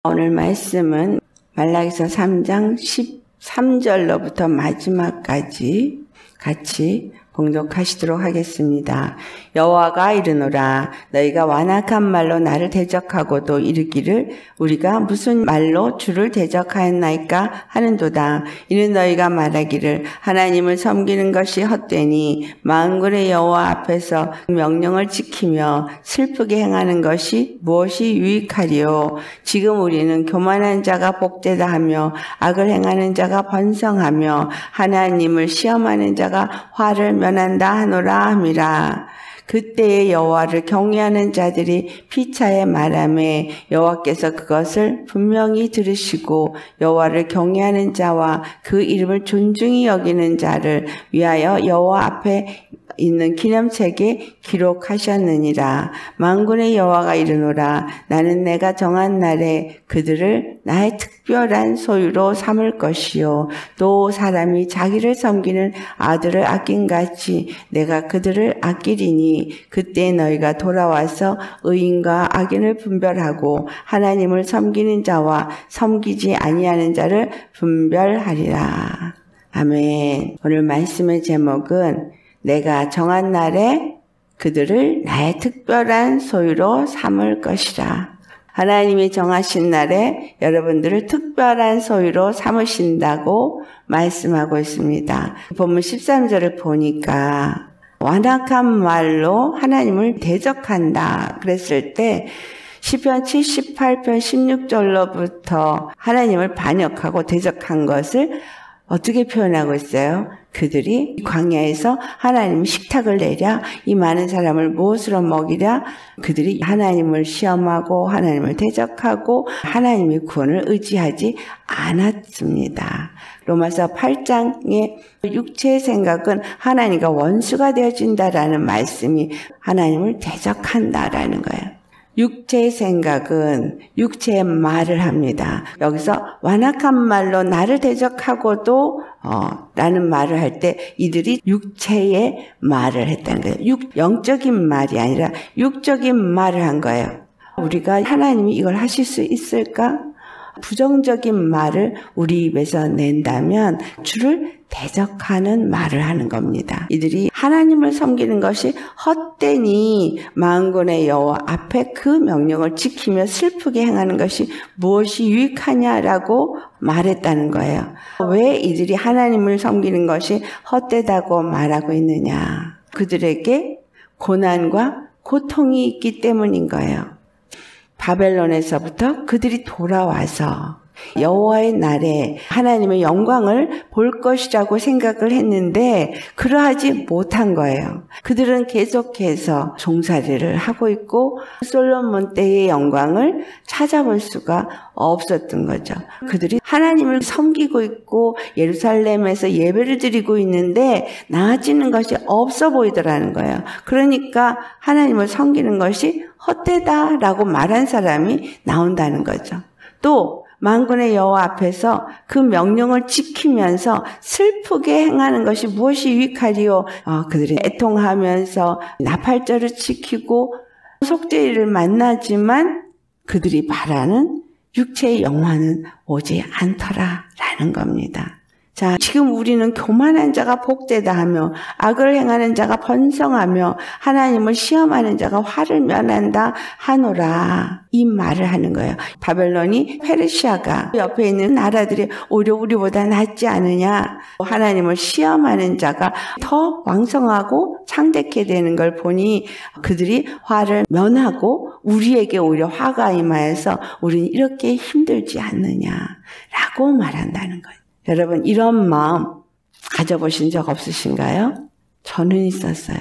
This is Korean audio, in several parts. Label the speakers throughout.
Speaker 1: 오늘 말씀은 말라기서 3장 13절로부터 마지막까지 같이 봉독하시도록 하겠습니다. 여호와가 이르노라 너희가 완악한 말로 나를 대적하고도 이르기를 우리가 무슨 말로 주를 대적하였나이까 하는도다. 이는 너희가 말하기를 하나님을 섬기는 것이 헛되니 만군의 여호와 앞에서 명령을 지키며 슬프게 행하는 것이 무엇이 유익하리요. 지금 우리는 교만한 자가 복되다 하며 악을 행하는 자가 번성하며 하나님을 시험하는 자가 화를 면한다 하노라 함이라. 그때에 여호와를 경외하는 자들이 피차에 말하매 여호와께서 그것을 분명히 들으시고 여호와를 경외하는 자와 그 이름을 존중히 여기는 자를 위하여 여호와 앞에 있는 기념책에 기록하셨느니라. 만군의 여호와가 이르노라 나는 내가 정한 날에 그들을 나의 특별한 소유로 삼을 것이요 또 사람이 자기를 섬기는 아들을 아낀같이 내가 그들을 아끼리니 그때 너희가 돌아와서 의인과 악인을 분별하고 하나님을 섬기는 자와 섬기지 아니하는 자를 분별하리라. 아멘. 오늘 말씀의 제목은 내가 정한 날에 그들을 나의 특별한 소유로 삼을 것이라. 하나님이 정하신 날에 여러분들을 특별한 소유로 삼으신다고 말씀하고 있습니다. 본문 13절을 보니까 완악한 말로 하나님을 대적한다 그랬을 때 시편 78편 16절로부터 하나님을 반역하고 대적한 것을 어떻게 표현하고 있어요? 그들이 광야에서 하나님 식탁을 내랴 이 많은 사람을 무엇으로 먹이랴 그들이 하나님을 시험하고 하나님을 대적하고 하나님의 구원을 의지하지 않았습니다. 로마서 8장의 육체의 생각은 하나님과 원수가 되어진다라는 말씀이 하나님을 대적한다라는 거예요. 육체의 생각은 육체의 말을 합니다. 여기서 완악한 말로 나를 대적하고도 라는 말을 할 때 이들이 육체의 말을 했다는 거예요. 영적인 말이 아니라 육적인 말을 한 거예요. 우리가 하나님이 이걸 하실 수 있을까? 부정적인 말을 우리 입에서 낸다면 주를 대적하는 말을 하는 겁니다. 이들이 하나님을 섬기는 것이 헛되니 만군의 여호와 앞에 그 명령을 지키며 슬프게 행하는 것이 무엇이 유익하냐라고 말했다는 거예요. 왜 이들이 하나님을 섬기는 것이 헛되다고 말하고 있느냐? 그들에게 고난과 고통이 있기 때문인 거예요. 바벨론에서부터 그들이 돌아와서 여호와의 날에 하나님의 영광을 볼 것이라고 생각을 했는데 그러하지 못한 거예요. 그들은 계속해서 종살이를 하고 있고 솔로몬 때의 영광을 찾아볼 수가 없었던 거죠. 그들이 하나님을 섬기고 있고 예루살렘에서 예배를 드리고 있는데 나아지는 것이 없어 보이더라는 거예요. 그러니까 하나님을 섬기는 것이 헛되다라고 말한 사람이 나온다는 거죠. 또 만군의 여호와 앞에서 그 명령을 지키면서 슬프게 행하는 것이 무엇이 유익하리요? 그들이 애통하면서 나팔절을 지키고 속죄일을 만나지만 그들이 바라는 육체의 영화는 오지 않더라라는 겁니다. 자, 지금 우리는 교만한 자가 복되다 하며 악을 행하는 자가 번성하며 하나님을 시험하는 자가 화를 면한다 하노라 이 말을 하는 거예요. 바벨론이 페르시아가 옆에 있는 나라들이 오히려 우리보다 낫지 않으냐. 하나님을 시험하는 자가 더 왕성하고 창대케 되는 걸 보니 그들이 화를 면하고 우리에게 오히려 화가 임하여서 우리는 이렇게 힘들지 않느냐라고 말한다는 거예요. 여러분 이런 마음 가져보신 적 없으신가요? 저는 있었어요.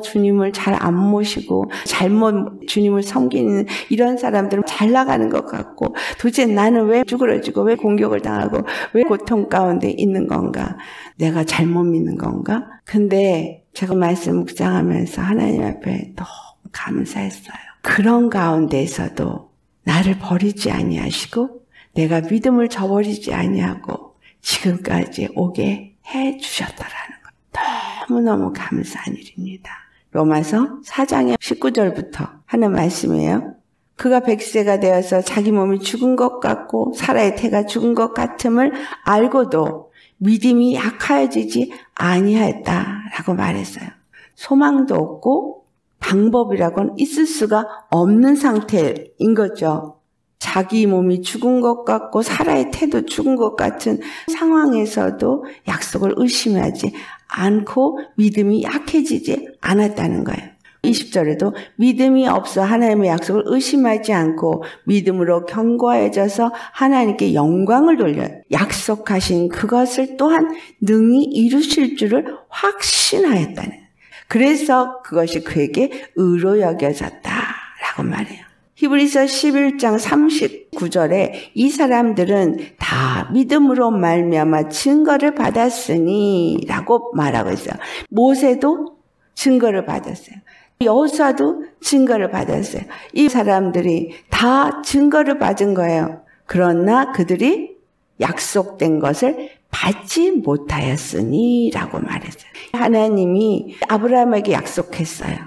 Speaker 1: 주님을 잘 안 모시고 잘못 주님을 섬기는 이런 사람들은 잘 나가는 것 같고 도대체 나는 왜 쭈그러지고 왜 공격을 당하고 왜 고통 가운데 있는 건가? 내가 잘못 믿는 건가? 근데 제가 말씀 묵상하면서 하나님 앞에 너무 감사했어요. 그런 가운데에서도 나를 버리지 아니하시고 내가 믿음을 저버리지 아니하고 지금까지 오게 해주셨다라는 것. 너무너무 감사한 일입니다. 로마서 4장의 19절부터 하는 말씀이에요. 그가 100세가 되어서 자기 몸이 죽은 것 같고 사라의 태가 죽은 것 같음을 알고도 믿음이 약하여지지 아니하였다라고 말했어요. 소망도 없고 방법이라고는 있을 수가 없는 상태인 거죠. 자기 몸이 죽은 것 같고 사라의 태도 죽은 것 같은 상황에서도 약속을 의심하지 않고 믿음이 약해지지 않았다는 거예요. 20절에도 믿음이 없어 하나님의 약속을 의심하지 않고 믿음으로 견고해져서 하나님께 영광을 돌려 약속하신 그것을 또한 능히 이루실 줄을 확신하였다는 거예요. 그래서 그것이 그에게 의로 여겨졌다라고 말해요. 히브리서 11장 39절에 이 사람들은 다 믿음으로 말미암아 증거를 받았으니 라고 말하고 있어요. 모세도 증거를 받았어요. 여호수아도 증거를 받았어요. 이 사람들이 다 증거를 받은 거예요. 그러나 그들이 약속된 것을 받지 못하였으니 라고 말했어요. 하나님이 아브라함에게 약속했어요.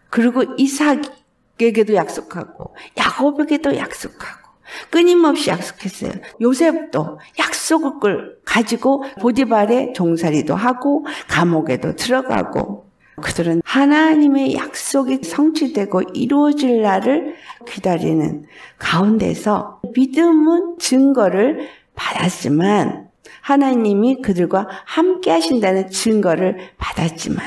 Speaker 1: 그리고 이삭에게도 약속하고 야곱에게도 약속하고 끊임없이 약속했어요. 요셉도 약속을 가지고 보디발의 종살이도 하고 감옥에도 들어가고 그들은 하나님의 약속이 성취되고 이루어질 날을 기다리는 가운데서 믿음은 증거를 받았지만 하나님이 그들과 함께 하신다는 증거를 받았지만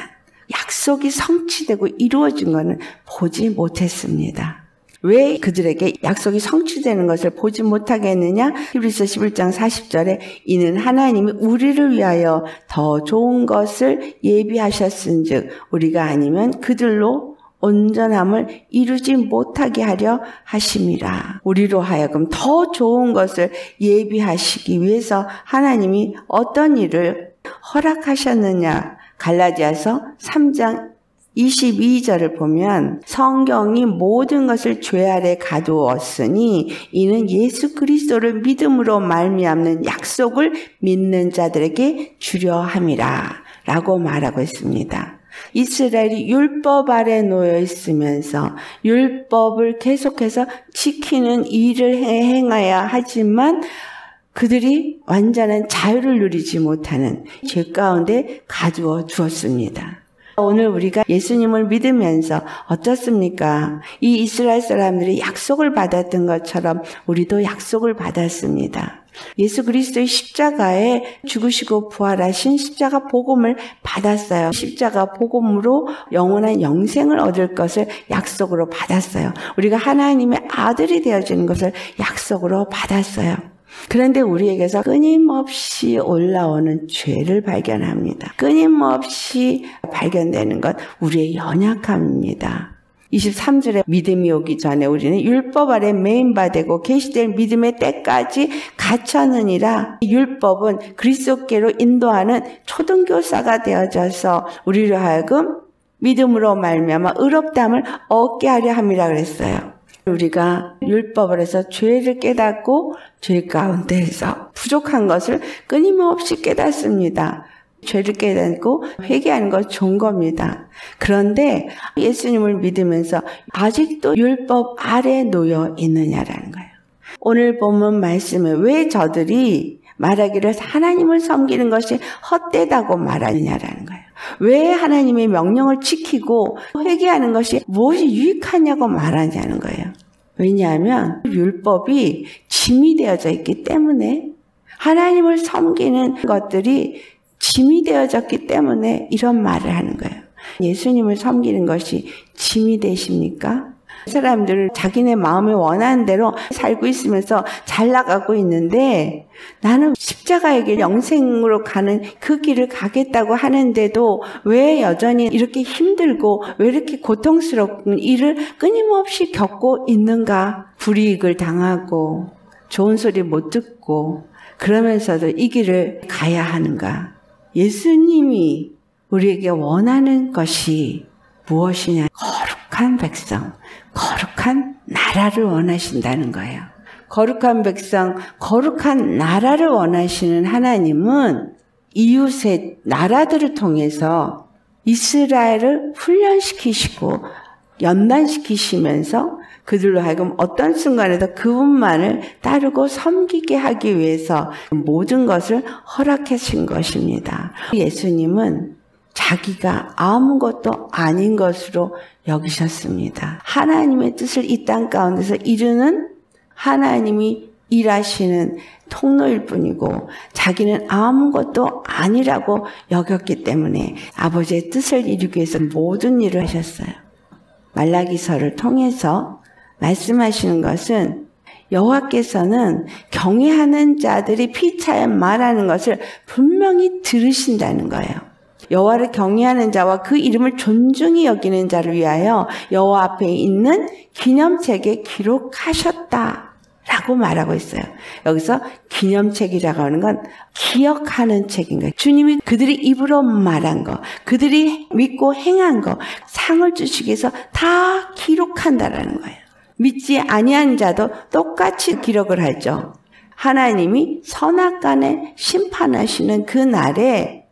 Speaker 1: 약속이 성취되고 이루어진 것은 보지 못했습니다. 왜 그들에게 약속이 성취되는 것을 보지 못하게 했느냐? 히브리서 11장 40절에 이는 하나님이 우리를 위하여 더 좋은 것을 예비하셨은즉 우리가 아니면 그들로 온전함을 이루지 못하게 하려 하심이라. 우리로 하여금 더 좋은 것을 예비하시기 위해서 하나님이 어떤 일을 허락하셨느냐? 갈라디아서 3장 22절을 보면 성경이 모든 것을 죄 아래 가두었으니 이는 예수 그리스도를 믿음으로 말미암는 약속을 믿는 자들에게 주려 함이라 라고 말하고 있습니다. 이스라엘이 율법 아래 놓여 있으면서 율법을 계속해서 지키는 일을 행해야 하지만 그들이 완전한 자유를 누리지 못하는 죄 가운데 가두어 주었습니다. 오늘 우리가 예수님을 믿으면서 어떻습니까? 이 이스라엘 사람들이 약속을 받았던 것처럼 우리도 약속을 받았습니다. 예수 그리스도의 십자가에 죽으시고 부활하신 십자가 복음을 받았어요. 십자가 복음으로 영원한 영생을 얻을 것을 약속으로 받았어요. 우리가 하나님의 아들이 되어지는 것을 약속으로 받았어요. 그런데 우리에게서 끊임없이 올라오는 죄를 발견합니다. 끊임없이 발견되는 것 우리의 연약함입니다. 23절에 믿음이 오기 전에 우리는 율법 아래 매인바되고 계시될 믿음의 때까지 갇혔느니라. 율법은 그리스도께로 인도하는 초등교사가 되어져서 우리로 하여금 믿음으로 말미암아 의롭다함을 얻게 하려 함이라 그랬어요. 우리가 율법을 해서 죄를 깨닫고 죄 가운데에서 부족한 것을 끊임없이 깨닫습니다. 죄를 깨닫고 회개하는 것 좋은 겁니다. 그런데 예수님을 믿으면서 아직도 율법 아래 놓여 있느냐라는 거예요. 오늘 본문 말씀에 왜 저들이 말하기를 하나님을 섬기는 것이 헛되다고 말하느냐라는 거예요. 왜 하나님의 명령을 지키고 회개하는 것이 무엇이 유익하냐고 말하냐는 거예요. 왜냐하면 율법이 짐이 되어져 있기 때문에 하나님을 섬기는 것들이 짐이 되어졌기 때문에 이런 말을 하는 거예요. 예수님을 섬기는 것이 짐이 되십니까? 사람들은 자기네 마음에 원하는 대로 살고 있으면서 잘 나가고 있는데 나는 십자가의 길 영생으로 가는 그 길을 가겠다고 하는데도 왜 여전히 이렇게 힘들고 왜 이렇게 고통스러운 일을 끊임없이 겪고 있는가? 불이익을 당하고 좋은 소리 못 듣고 그러면서도 이 길을 가야 하는가? 예수님이 우리에게 원하는 것이 무엇이냐? 거룩한 백성, 거룩한 나라를 원하신다는 거예요. 거룩한 백성, 거룩한 나라를 원하시는 하나님은 이웃의 나라들을 통해서 이스라엘을 훈련시키시고 연단시키시면서 그들로 하여금 어떤 순간에도 그분만을 따르고 섬기게 하기 위해서 모든 것을 허락하신 것입니다. 예수님은 자기가 아무것도 아닌 것으로 여기셨습니다. 하나님의 뜻을 이 땅 가운데서 이루는 하나님이 일하시는 통로일 뿐이고 자기는 아무것도 아니라고 여겼기 때문에 아버지의 뜻을 이루기 위해서 모든 일을 하셨어요. 말라기서를 통해서 말씀하시는 것은 여호와께서는 경외하는 자들이 피차에 말하는 것을 분명히 들으신다는 거예요. 여호와를 경외하는 자와 그 이름을 존중히 여기는 자를 위하여 여호와 앞에 있는 기념책에 기록하셨다 라고 말하고 있어요. 여기서 기념책이라고 하는 건 기억하는 책인 거예요. 주님이 그들이 입으로 말한 거, 그들이 믿고 행한 거, 상을 주시기 위해서 다 기록한다라는 거예요. 믿지 아니한 자도 똑같이 기록을 하죠. 하나님이 선악간에 심판하시는 그 날에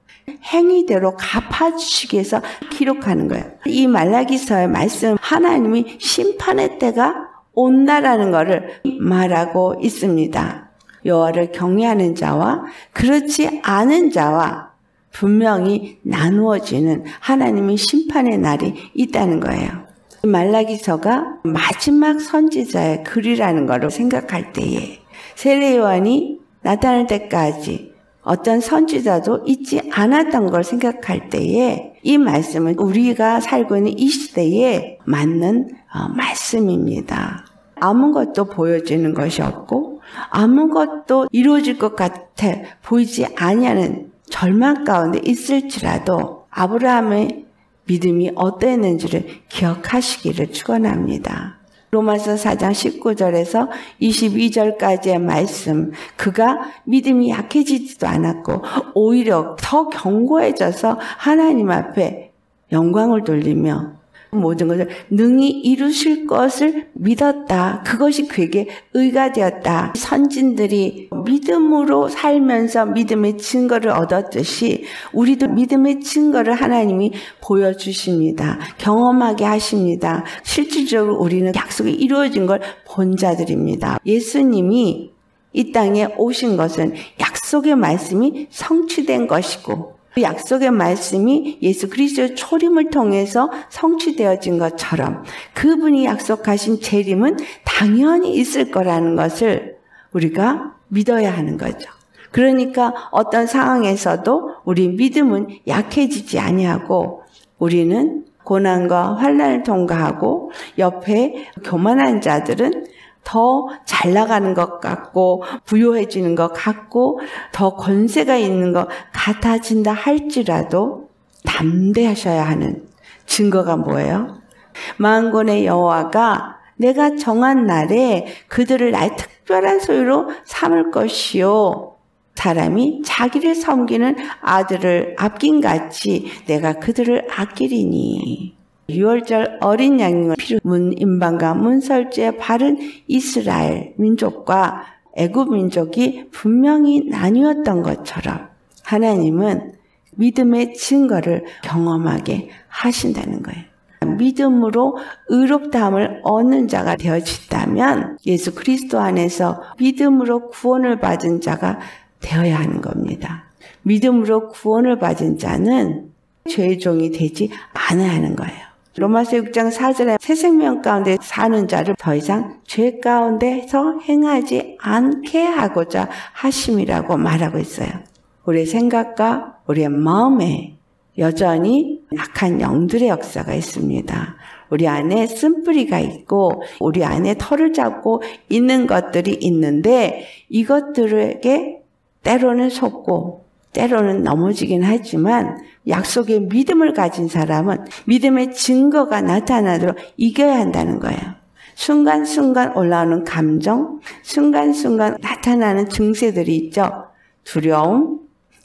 Speaker 1: 행위대로 갚아주시기 위해서 기록하는 거예요. 이 말라기서의 말씀, 하나님이 심판의 때가 온다라는 것을 말하고 있습니다. 여호와를 경외하는 자와 그렇지 않은 자와 분명히 나누어지는 하나님의 심판의 날이 있다는 거예요. 말라기서가 마지막 선지자의 글이라는 것을 생각할 때에 세례 요한이 나타날 때까지 어떤 선지자도 있지 않았던 걸 생각할 때에 이 말씀은 우리가 살고 있는 이 시대에 맞는 말씀입니다. 아무것도 보여지는 것이 없고 아무것도 이루어질 것 같아 보이지 아니하는 절망 가운데 있을지라도 아브라함의 믿음이 어떠했는지를 기억하시기를 축원합니다. 로마서 4장 19절에서 22절까지의 말씀, 그가 믿음이 약해지지도 않았고 오히려 더 견고해져서 하나님 앞에 영광을 돌리며 모든 것을 능히 이루실 것을 믿었다. 그것이 그에게 의가 되었다. 선진들이 믿음으로 살면서 믿음의 증거를 얻었듯이 우리도 믿음의 증거를 하나님이 보여주십니다. 경험하게 하십니다. 실질적으로 우리는 약속이 이루어진 걸 본 자들입니다. 예수님이 이 땅에 오신 것은 약속의 말씀이 성취된 것이고 그 약속의 말씀이 예수 그리스도의 초림을 통해서 성취되어진 것처럼 그분이 약속하신 재림은 당연히 있을 거라는 것을 우리가 믿어야 하는 거죠. 그러니까 어떤 상황에서도 우리 믿음은 약해지지 아니하고 우리는 고난과 환난을 통과하고 옆에 교만한 자들은 더 잘 나가는 것 같고 부유해지는 것 같고 더 권세가 있는 것 같아진다 할지라도 담대하셔야 하는 증거가 뭐예요? 만군의 여호와가 내가 정한 날에 그들을 나의 특별한 소유로 삼을 것이요 사람이 자기를 섬기는 아들을 아낀같이 내가 그들을 아끼리니 유월절 어린 양을 피로 문임반과 문설주에 바른 이스라엘 민족과 애굽 민족이 분명히 나뉘었던 것처럼 하나님은 믿음의 증거를 경험하게 하신다는 거예요. 믿음으로 의롭다함을 얻는 자가 되어진다면 예수 그리스도 안에서 믿음으로 구원을 받은 자가 되어야 하는 겁니다. 믿음으로 구원을 받은 자는 죄의 종이 되지 않아야 하는 거예요. 로마서 6장 4절에 새 생명 가운데 사는 자를 더 이상 죄 가운데서 행하지 않게 하고자 하심이라고 말하고 있어요. 우리의 생각과 우리의 마음에 여전히 악한 영들의 역사가 있습니다. 우리 안에 쓴뿌리가 있고 우리 안에 털을 잡고 있는 것들이 있는데 이것들에게 때로는 속고 때로는 넘어지긴 하지만 약속의 믿음을 가진 사람은 믿음의 증거가 나타나도록 이겨야 한다는 거예요. 순간순간 올라오는 감정, 순간순간 나타나는 증세들이 있죠. 두려움,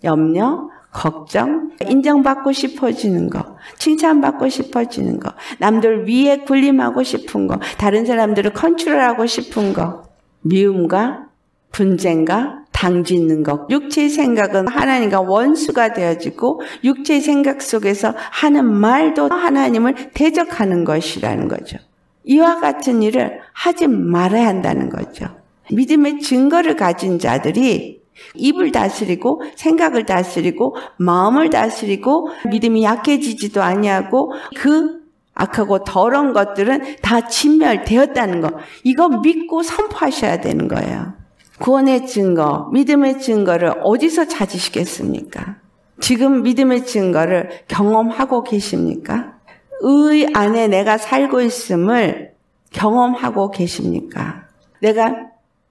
Speaker 1: 염려, 걱정, 인정받고 싶어지는 거, 칭찬받고 싶어지는 거, 남들 위에 군림하고 싶은 거, 다른 사람들을 컨트롤하고 싶은 거, 미움과 분쟁과 당짓는 것. 육체의 생각은 하나님과 원수가 되어지고 육체의 생각 속에서 하는 말도 하나님을 대적하는 것이라는 거죠. 이와 같은 일을 하지 말아야 한다는 거죠. 믿음의 증거를 가진 자들이 입을 다스리고 생각을 다스리고 마음을 다스리고 믿음이 약해지지도 아니하고 그 악하고 더러운 것들은 다 진멸되었다는 거. 이거 믿고 선포하셔야 되는 거예요. 구원의 증거, 믿음의 증거를 어디서 찾으시겠습니까? 지금 믿음의 증거를 경험하고 계십니까? 의 안에 내가 살고 있음을 경험하고 계십니까? 내가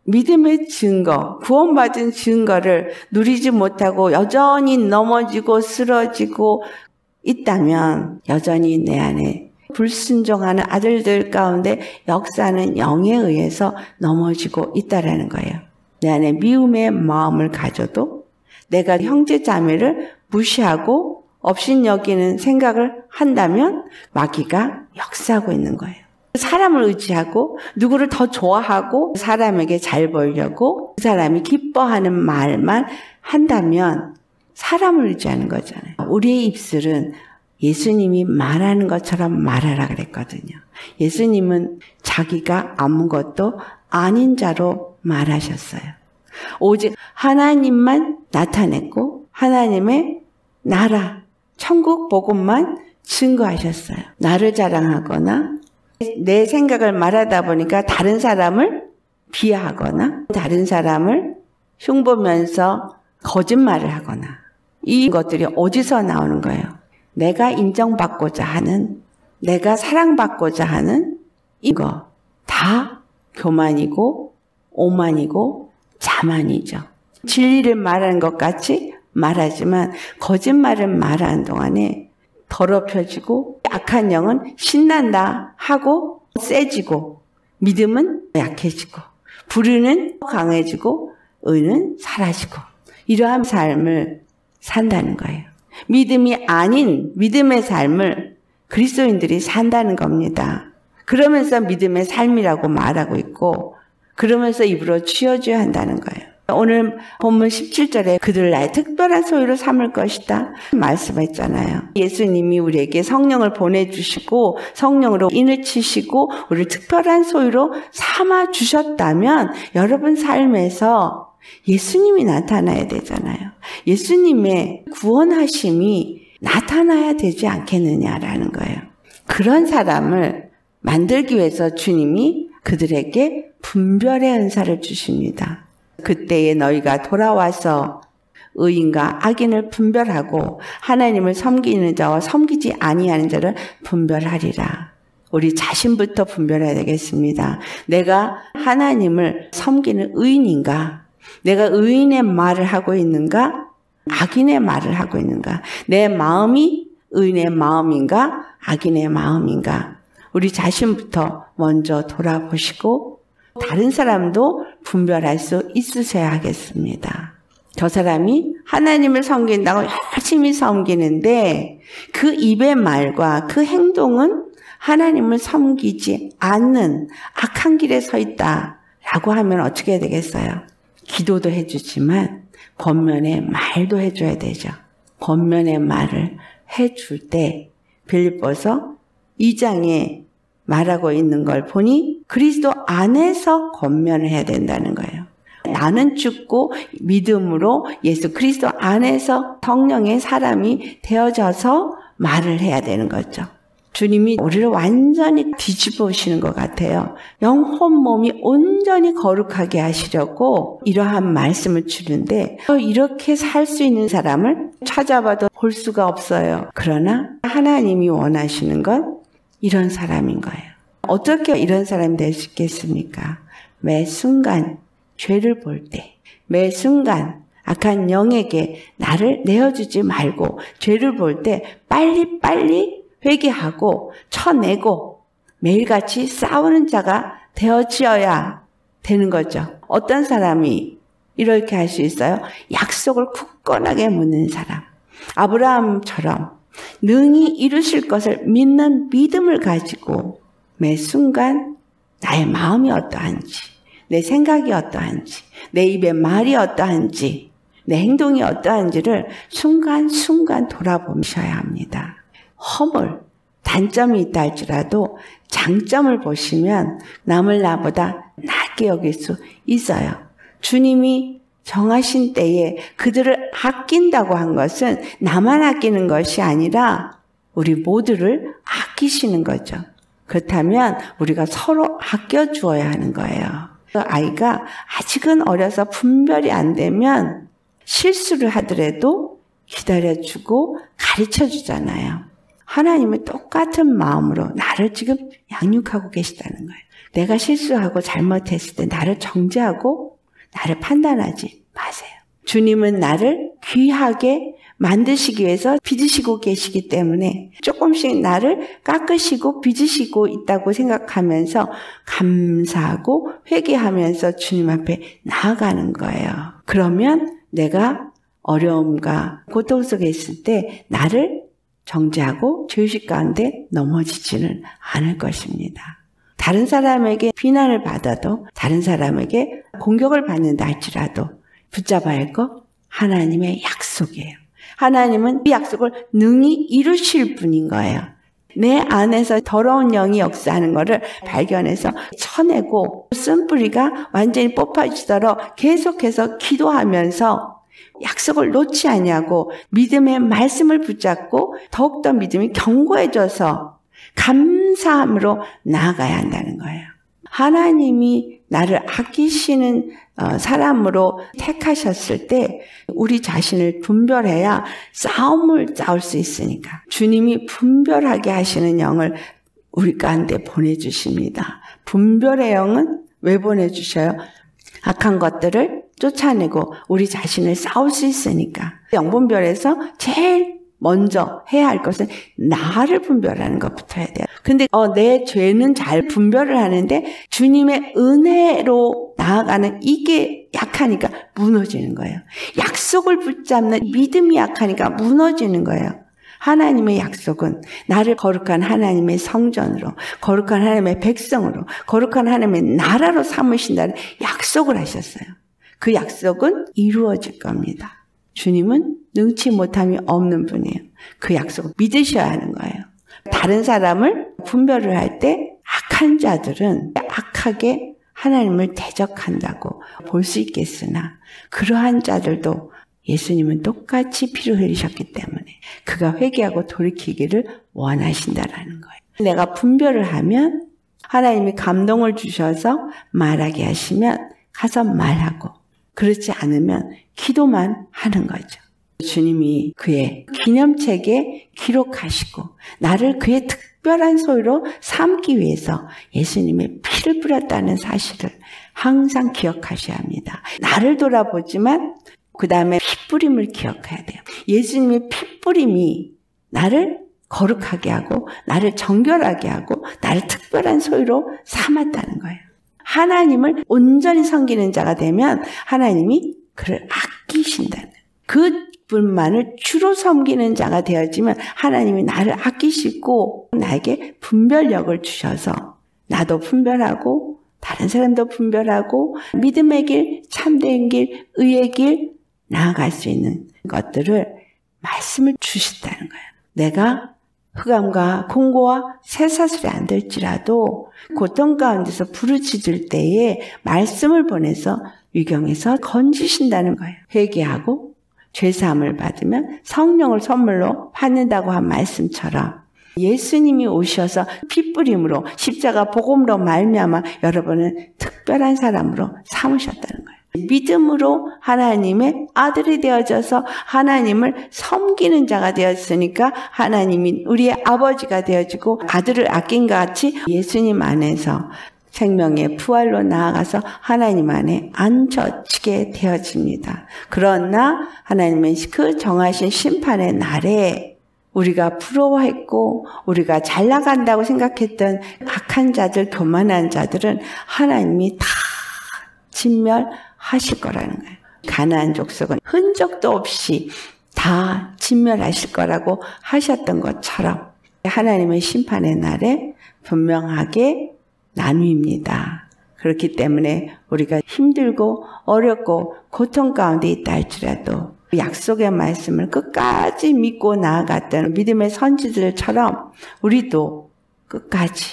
Speaker 1: 믿음의 증거, 구원받은 증거를 누리지 못하고 여전히 넘어지고 쓰러지고 있다면 여전히 내 안에 불순종하는 아들들 가운데 역사하는 영에 의해서 넘어지고 있다라는 거예요. 내 안에 미움의 마음을 가져도 내가 형제 자매를 무시하고 업신여기는 생각을 한다면 마귀가 역사하고 있는 거예요. 사람을 의지하고 누구를 더 좋아하고 사람에게 잘 보이려고 그 사람이 기뻐하는 말만 한다면 사람을 의지하는 거잖아요. 우리의 입술은 예수님이 말하는 것처럼 말하라 그랬거든요. 예수님은 자기가 아무것도 아닌 자로 말하셨어요. 오직 하나님만 나타냈고 하나님의 나라, 천국 복음만 증거하셨어요. 나를 자랑하거나 내 생각을 말하다 보니까 다른 사람을 비하하거나 다른 사람을 흉보면서 거짓말을 하거나 이 것들이 어디서 나오는 거예요? 내가 인정받고자 하는, 내가 사랑받고자 하는 이거 다 교만이고 오만이고 자만이죠. 진리를 말하는 것 같이 말하지만 거짓말을 말하는 동안에 더럽혀지고 악한 영은 신난다 하고 세지고 믿음은 약해지고 불의는 강해지고 의는 사라지고 이러한 삶을 산다는 거예요. 믿음이 아닌 믿음의 삶을 그리스도인들이 산다는 겁니다. 그러면서 믿음의 삶이라고 말하고 있고 그러면서 입으로 쥐어줘야 한다는 거예요. 오늘 본문 17절에 그들 나의 특별한 소유로 삼을 것이다 말씀했잖아요. 예수님이 우리에게 성령을 보내주시고 성령으로 인을 치시고 우리를 특별한 소유로 삼아주셨다면 여러분 삶에서 예수님이 나타나야 되잖아요. 예수님의 구원하심이 나타나야 되지 않겠느냐라는 거예요. 그런 사람을 만들기 위해서 주님이 그들에게 분별의 은사를 주십니다. 그때에 너희가 돌아와서 의인과 악인을 분별하고 하나님을 섬기는 자와 섬기지 아니하는 자를 분별하리라. 우리 자신부터 분별해야 되겠습니다. 내가 하나님을 섬기는 의인인가? 내가 의인의 말을 하고 있는가? 악인의 말을 하고 있는가? 내 마음이 의인의 마음인가? 악인의 마음인가? 우리 자신부터 먼저 돌아보시고 다른 사람도 분별할 수 있으셔야 하겠습니다. 저 사람이 하나님을 섬긴다고 열심히 섬기는데 그 입의 말과 그 행동은 하나님을 섬기지 않는 악한 길에 서 있다라고 하면 어떻게 되겠어요? 기도도 해주지만 권면의 말도 해줘야 되죠. 권면의 말을 해줄 때 빌립보서 2장에 말하고 있는 걸 보니 그리스도 안에서 권면을 해야 된다는 거예요. 나는 죽고 믿음으로 예수 그리스도 안에서 성령의 사람이 되어져서 말을 해야 되는 거죠. 주님이 우리를 완전히 뒤집으시는 것 같아요. 영혼 몸이 온전히 거룩하게 하시려고 이러한 말씀을 주는데 이렇게 살 수 있는 사람을 찾아봐도 볼 수가 없어요. 그러나 하나님이 원하시는 건 이런 사람인 거예요. 어떻게 이런 사람이 될 수 있겠습니까? 매 순간 죄를 볼 때, 매 순간 악한 영에게 나를 내어주지 말고 죄를 볼 때 빨리빨리 회개하고 쳐내고 매일같이 싸우는 자가 되어지어야 되는 거죠. 어떤 사람이 이렇게 할 수 있어요? 약속을 굳건하게 묻는 사람. 아브라함처럼 능히 이루실 것을 믿는 믿음을 가지고 매 순간 나의 마음이 어떠한지, 내 생각이 어떠한지, 내 입의 말이 어떠한지, 내 행동이 어떠한지를 순간순간 돌아보셔야 합니다. 허물, 단점이 있다 할지라도 장점을 보시면 남을 나보다 낫게 여길 수 있어요. 주님이 정하신 때에 그들을 아낀다고 한 것은 나만 아끼는 것이 아니라 우리 모두를 아끼시는 거죠. 그렇다면 우리가 서로 아껴주어야 하는 거예요. 아이가 아직은 어려서 분별이 안 되면 실수를 하더라도 기다려주고 가르쳐주잖아요. 하나님은 똑같은 마음으로 나를 지금 양육하고 계시다는 거예요. 내가 실수하고 잘못했을 때 나를 정죄하고 나를 판단하지 마세요. 주님은 나를 귀하게 만드시기 위해서 빚으시고 계시기 때문에 조금씩 나를 깎으시고 빚으시고 있다고 생각하면서 감사하고 회개하면서 주님 앞에 나아가는 거예요. 그러면 내가 어려움과 고통 속에 있을 때 나를 정죄하고 죄의식 가운데 넘어지지는 않을 것입니다. 다른 사람에게 비난을 받아도 다른 사람에게 공격을 받는다 할지라도 붙잡아야 할 거 하나님의 약속이에요. 하나님은 이 약속을 능히 이루실 분인 거예요. 내 안에서 더러운 영이 역사하는 것을 발견해서 쳐내고 쓴뿌리가 완전히 뽑아지도록 계속해서 기도하면서 약속을 놓지 않냐고 믿음의 말씀을 붙잡고 더욱더 믿음이 견고해져서 감사함으로 나아가야 한다는 거예요. 하나님이 나를 아끼시는 사람으로 택하셨을 때 우리 자신을 분별해야 싸움을 싸울 수 있으니까 주님이 분별하게 하시는 영을 우리 가운데 보내주십니다. 분별의 영은 왜 보내주셔요? 악한 것들을 쫓아내고 우리 자신을 싸울 수 있으니까. 영분별에서 제일 먼저 해야 할 것은 나를 분별하는 것부터 해야 돼요. 근데 내 죄는 잘 분별을 하는데 주님의 은혜로 나아가는 이게 약하니까 무너지는 거예요. 약속을 붙잡는 믿음이 약하니까 무너지는 거예요. 하나님의 약속은 나를 거룩한 하나님의 성전으로, 거룩한 하나님의 백성으로, 거룩한 하나님의 나라로 삼으신다는 약속을 하셨어요. 그 약속은 이루어질 겁니다. 주님은 능치 못함이 없는 분이에요. 그 약속을 믿으셔야 하는 거예요. 다른 사람을 분별을 할 때 악한 자들은 악하게 하나님을 대적한다고 볼 수 있겠으나 그러한 자들도 예수님은 똑같이 피를 흘리셨기 때문에 그가 회개하고 돌이키기를 원하신다라는 거예요. 내가 분별을 하면 하나님이 감동을 주셔서 말하게 하시면 가서 말하고 그렇지 않으면 기도만 하는 거죠. 주님이 그의 기념책에 기록하시고 나를 그의 특별한 소유로 삼기 위해서 예수님의 피를 뿌렸다는 사실을 항상 기억하셔야 합니다. 나를 돌아보지만 그 다음에 피뿌림을 기억해야 돼요. 예수님의 피뿌림이 나를 거룩하게 하고 나를 정결하게 하고 나를 특별한 소유로 삼았다는 거예요. 하나님을 온전히 섬기는 자가 되면 하나님이 그를 아끼신다는 그분만을 주로 섬기는 자가 되어지면 하나님이 나를 아끼시고 나에게 분별력을 주셔서 나도 분별하고 다른 사람도 분별하고 믿음의 길, 참된 길, 의의 길 나아갈 수 있는 것들을 말씀을 주신다는 거예요. 내가 흑암과 공고와 쇠사슬이 안 될지라도 고통 가운데서 부르짖을 때에 말씀을 보내서 위경에서 건지신다는 거예요. 회개하고 죄사함을 받으면 성령을 선물로 받는다고 한 말씀처럼 예수님이 오셔서 피뿌림으로 십자가 복음으로 말미암아 여러분은 특별한 사람으로 삼으셨다는 거예요. 믿음으로 하나님의 아들이 되어져서 하나님을 섬기는 자가 되었으니까 하나님이 우리의 아버지가 되어지고 아들을 아낀 것 같이 예수님 안에서 생명의 부활로 나아가서 하나님 안에 앉혀지게 되어집니다. 그러나 하나님의 그 정하신 심판의 날에 우리가 부러워했고 우리가 잘 나간다고 생각했던 악한 자들, 교만한 자들은 하나님이 다 진멸하실 거라는 거예요. 가나안 족속은 흔적도 없이 다 진멸하실 거라고 하셨던 것처럼 하나님의 심판의 날에 분명하게 나누입니다. 그렇기 때문에 우리가 힘들고 어렵고 고통 가운데 있다 할지라도 약속의 말씀을 끝까지 믿고 나아갔던 믿음의 선지들처럼 우리도 끝까지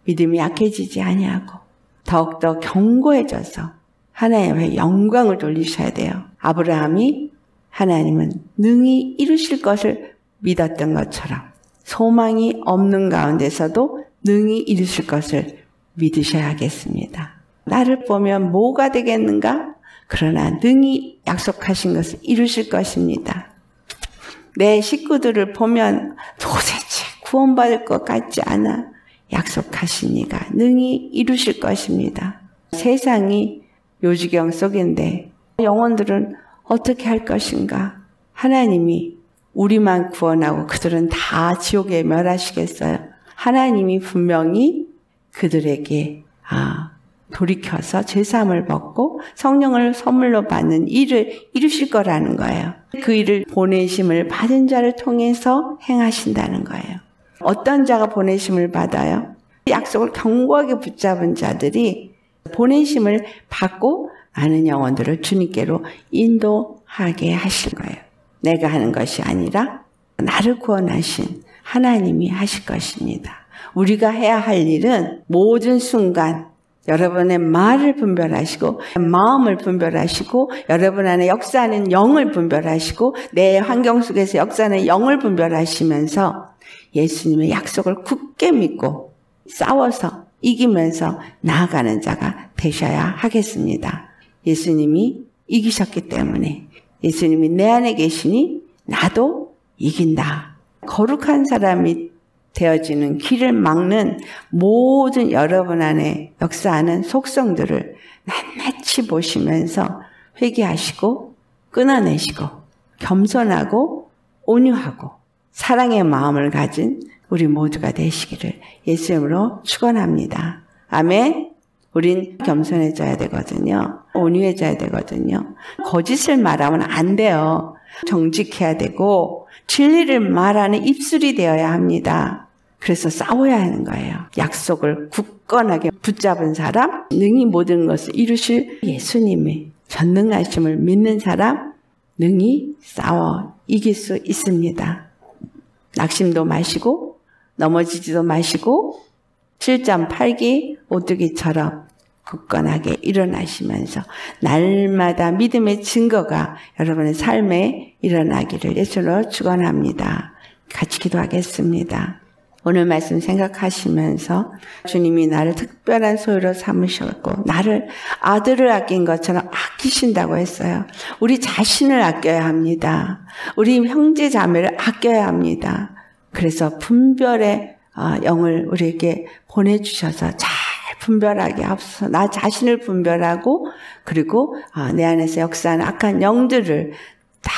Speaker 1: 믿음이 약해지지 아니하고 더욱더 견고해져서 하나님의 영광을 돌리셔야 돼요. 아브라함이 하나님은 능히 이루실 것을 믿었던 것처럼 소망이 없는 가운데서도 능히 이루실 것을 믿으셔야겠습니다. 나를 보면 뭐가 되겠는가? 그러나 능히 약속하신 것을 이루실 것입니다. 내 식구들을 보면 도대체 구원받을 것 같지 않아 약속하신 이가 능히 이루실 것입니다. 세상이 요지경 속인데 영혼들은 어떻게 할 것인가? 하나님이 우리만 구원하고 그들은 다 지옥에 멸하시겠어요? 하나님이 분명히 그들에게 돌이켜서 죄사함을 받고 성령을 선물로 받는 일을 이루실 거라는 거예요. 그 일을 보내심을 받은 자를 통해서 행하신다는 거예요. 어떤 자가 보내심을 받아요? 약속을 견고하게 붙잡은 자들이 보내심을 받고 많은 영혼들을 주님께로 인도하게 하실 거예요. 내가 하는 것이 아니라 나를 구원하신 하나님이 하실 것입니다. 우리가 해야 할 일은 모든 순간 여러분의 말을 분별하시고 마음을 분별하시고 여러분 안에 역사하는 영을 분별하시고 내 환경 속에서 역사하는 영을 분별하시면서 예수님의 약속을 굳게 믿고 싸워서 이기면서 나아가는 자가 되셔야 하겠습니다. 예수님이 이기셨기 때문에 예수님이 내 안에 계시니 나도 이긴다. 거룩한 사람이 되어지는 길을 막는 모든 여러분 안에 역사하는 속성들을 낱낱이 보시면서 회개하시고 끊어내시고 겸손하고 온유하고 사랑의 마음을 가진 우리 모두가 되시기를 예수님으로 축원합니다. 아멘. 우린 겸손해져야 되거든요. 온유해져야 되거든요. 거짓을 말하면 안 돼요. 정직해야 되고 진리를 말하는 입술이 되어야 합니다. 그래서 싸워야 하는 거예요. 약속을 굳건하게 붙잡은 사람, 능히 모든 것을 이루실 예수님의 전능하심을 믿는 사람, 능히 싸워 이길 수 있습니다. 낙심도 마시고 넘어지지도 마시고 7점 8기 오뚜기처럼 굳건하게 일어나시면서 날마다 믿음의 증거가 여러분의 삶에 일어나기를 예수로 축원합니다. 같이 기도하겠습니다. 오늘 말씀 생각하시면서 주님이 나를 특별한 소유로 삼으셨고 나를 아들을 아낀 것처럼 아끼신다고 했어요. 우리 자신을 아껴야 합니다. 우리 형제 자매를 아껴야 합니다. 그래서 분별의 영을 우리에게 보내주셔서 잘 분별하게 하옵소서. 나 자신을 분별하고 그리고 내 안에서 역사하는 악한 영들을 다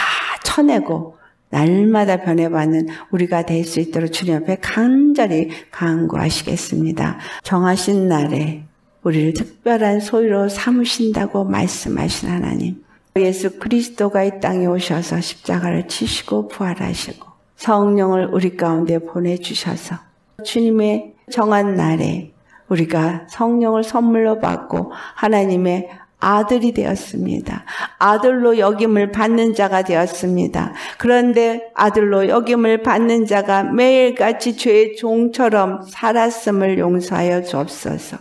Speaker 1: 쳐내고 날마다 변해받는 우리가 될 수 있도록 주님 앞에 간절히 간구하시겠습니다. 정하신 날에 우리를 특별한 소유로 삼으신다고 말씀하신 하나님, 예수 그리스도가 이 땅에 오셔서 십자가를 치시고 부활하시고 성령을 우리 가운데 보내주셔서 주님의 정한 날에 우리가 성령을 선물로 받고 하나님의 아들이 되었습니다. 아들로 여김을 받는 자가 되었습니다. 그런데 아들로 여김을 받는 자가 매일같이 죄의 종처럼 살았음을 용서하여 주옵소서.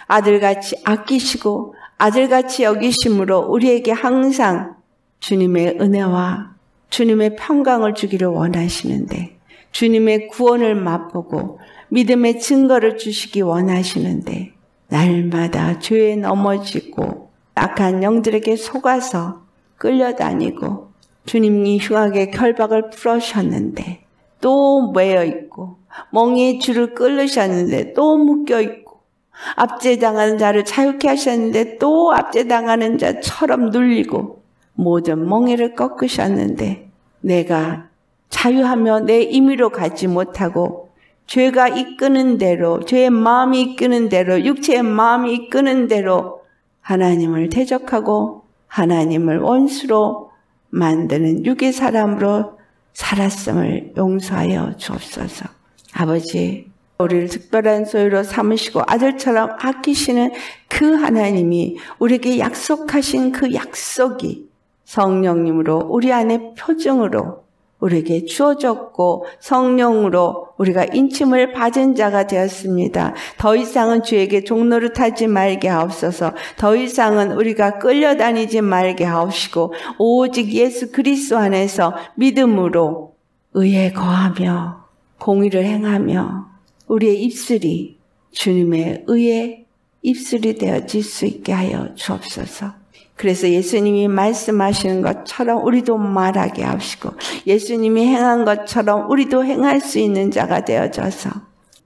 Speaker 1: 아들같이 아끼시고 아들같이 여기심으로 우리에게 항상 주님의 은혜와 주님의 평강을 주기를 원하시는데 주님의 구원을 맛보고 믿음의 증거를 주시기 원하시는데 날마다 죄에 넘어지고 악한 영들에게 속아서 끌려다니고 주님이 흉하게 결박을 풀으셨는데 또 매여있고 멍에의 줄을 끌으셨는데 또 묶여있고 압제당하는 자를 자유케 하셨는데 또 압제당하는 자처럼 눌리고 모든 멍에를 꺾으셨는데 내가 자유하며 내 임의로 가지 못하고 죄가 이끄는 대로, 죄의 마음이 이끄는 대로, 육체의 마음이 이끄는 대로 하나님을 대적하고 하나님을 원수로 만드는 육의 사람으로 살았음을 용서하여 주옵소서. 아버지, 우리를 특별한 소유로 삼으시고 아들처럼 아끼시는 그 하나님이 우리에게 약속하신 그 약속이 성령님으로 우리 안에 표징으로 우리에게 주어졌고 성령으로 우리가 인침을 받은 자가 되었습니다. 더 이상은 주에게 종노릇하지 말게 하옵소서. 더 이상은 우리가 끌려다니지 말게 하옵시고 오직 예수 그리스도 안에서 믿음으로 의에 거하며 공의를 행하며 우리의 입술이 주님의 의의 입술이 되어질 수 있게 하여 주옵소서. 그래서 예수님이 말씀하시는 것처럼 우리도 말하게 하시고 예수님이 행한 것처럼 우리도 행할 수 있는 자가 되어져서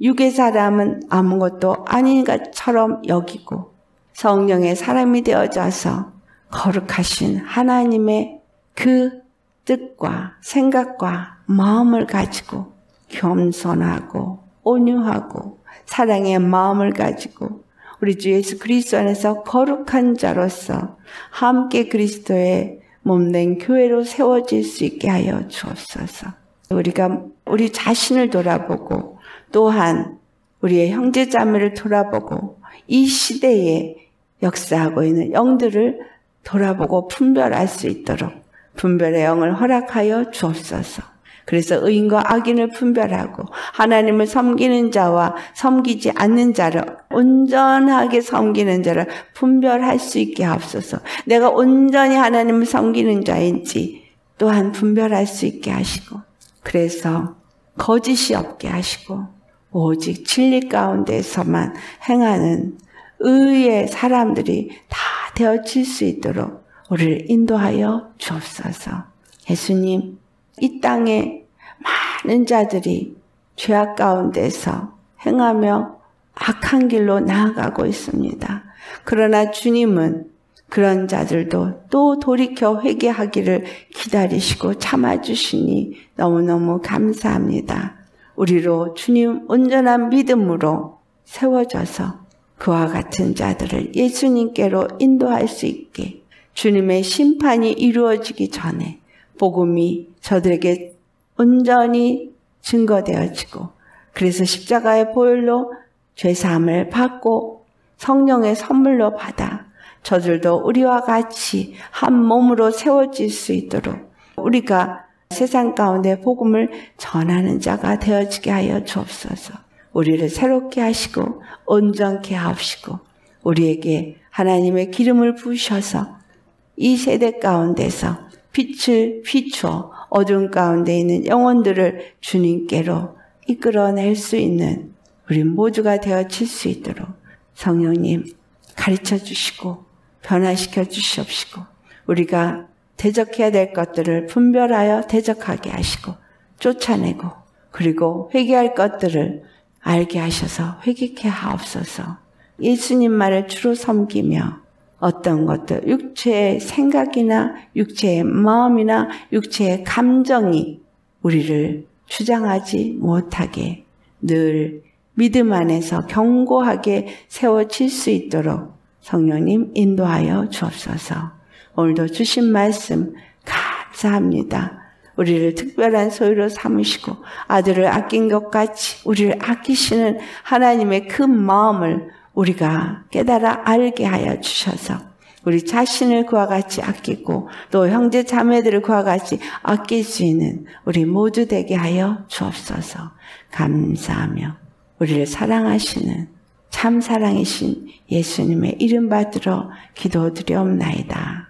Speaker 1: 육의 사람은 아무것도 아닌 것처럼 여기고 성령의 사람이 되어져서 거룩하신 하나님의 그 뜻과 생각과 마음을 가지고 겸손하고 온유하고 사랑의 마음을 가지고 우리 주 예수 그리스도 안에서 거룩한 자로서 함께 그리스도의 몸된 교회로 세워질 수 있게 하여 주옵소서. 우리가 우리 자신을 돌아보고 또한 우리의 형제자매를 돌아보고 이 시대에 역사하고 있는 영들을 돌아보고 분별할 수 있도록 분별의 영을 허락하여 주옵소서. 그래서 의인과 악인을 분별하고 하나님을 섬기는 자와 섬기지 않는 자를 온전하게 섬기는 자를 분별할 수 있게 하옵소서. 내가 온전히 하나님을 섬기는 자인지 또한 분별할 수 있게 하시고 그래서 거짓이 없게 하시고 오직 진리 가운데서만 행하는 의의 사람들이 다 되어질 수 있도록 우리를 인도하여 주옵소서. 예수님, 이 땅에 많은 자들이 죄악 가운데서 행하며 악한 길로 나아가고 있습니다. 그러나 주님은 그런 자들도 또 돌이켜 회개하기를 기다리시고 참아주시니 너무너무 감사합니다. 우리로 주님 온전한 믿음으로 세워져서 그와 같은 자들을 예수님께로 인도할 수 있게 주님의 심판이 이루어지기 전에 복음이 저들에게 온전히 증거되어지고 그래서 십자가의 보혈로 죄사함을 받고 성령의 선물로 받아 저들도 우리와 같이 한 몸으로 세워질 수 있도록 우리가 세상 가운데 복음을 전하는 자가 되어지게 하여 주옵소서. 우리를 새롭게 하시고 온전케 하옵시고 우리에게 하나님의 기름을 부으셔서 이 세대 가운데서 빛을 비추어 어두운 가운데 있는 영혼들을 주님께로 이끌어낼 수 있는 우리 모두가 되어질 수 있도록 성령님 가르쳐 주시고 변화시켜 주시옵시고 우리가 대적해야 될 것들을 분별하여 대적하게 하시고 쫓아내고 그리고 회개할 것들을 알게 하셔서 회개케 하옵소서. 예수님 말을 주로 섬기며 어떤 것들, 육체의 생각이나 육체의 마음이나 육체의 감정이 우리를 주장하지 못하게 늘 믿음 안에서 견고하게 세워질 수 있도록 성령님 인도하여 주옵소서. 오늘도 주신 말씀 감사합니다. 우리를 특별한 소유로 삼으시고 아들을 아낀 것 같이 우리를 아끼시는 하나님의 그 마음을 우리가 깨달아 알게 하여 주셔서 우리 자신을 그와 같이 아끼고 또 형제 자매들을 그와 같이 아낄 수 있는 우리 모두 되게 하여 주옵소서. 감사하며 우리를 사랑하시는 참 사랑이신 예수님의 이름 받들어 기도드리옵나이다.